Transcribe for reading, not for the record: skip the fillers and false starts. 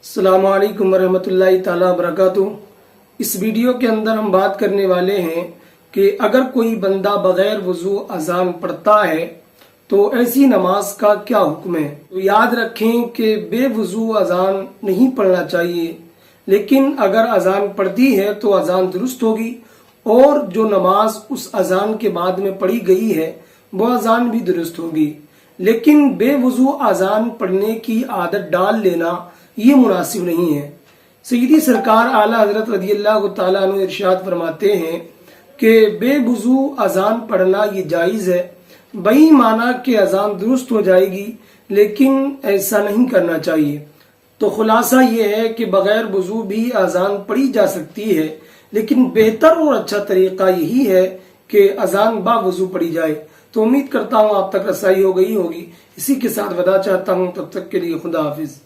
अस्सलाम वालेकुम रहमतुल्लाहि ताला बरकातुहू। इस वीडियो के अंदर हम बात करने वाले हैं कि अगर कोई बंदा बगैर वजू अजान पढ़ता है तो ऐसी नमाज का क्या हुक्म है। तो याद रखें कि बेवजू अजान नहीं पढ़ना चाहिए, लेकिन अगर अजान पढ़ती है तो अजान दुरुस्त होगी और जो नमाज उस अजान के बाद में पढ़ी गई है वो अजान भी दुरुस्त होगी। लेकिन बेवजू अजान पढ़ने की आदत डाल लेना ये मुनासिब नहीं है। सय्यदी सरकार आला हजरत रज़ियल्लाहु ताला अन्हु इरशाद फरमाते हैं कि बेवजू अजान पढ़ना ये जायज़ है, बई माना कि अजान दुरुस्त हो जाएगी, लेकिन ऐसा नहीं करना चाहिए। तो खुलासा ये है कि बगैर वजू भी अजान पढ़ी जा सकती है, लेकिन बेहतर और अच्छा तरीका यही है कि अजान बावजू पढ़ी जाए। तो उम्मीद करता हूँ आप तक रसाई हो गई होगी। इसी के साथ वदा चाहता हूँ, तब तक के लिए खुदा हाफिज।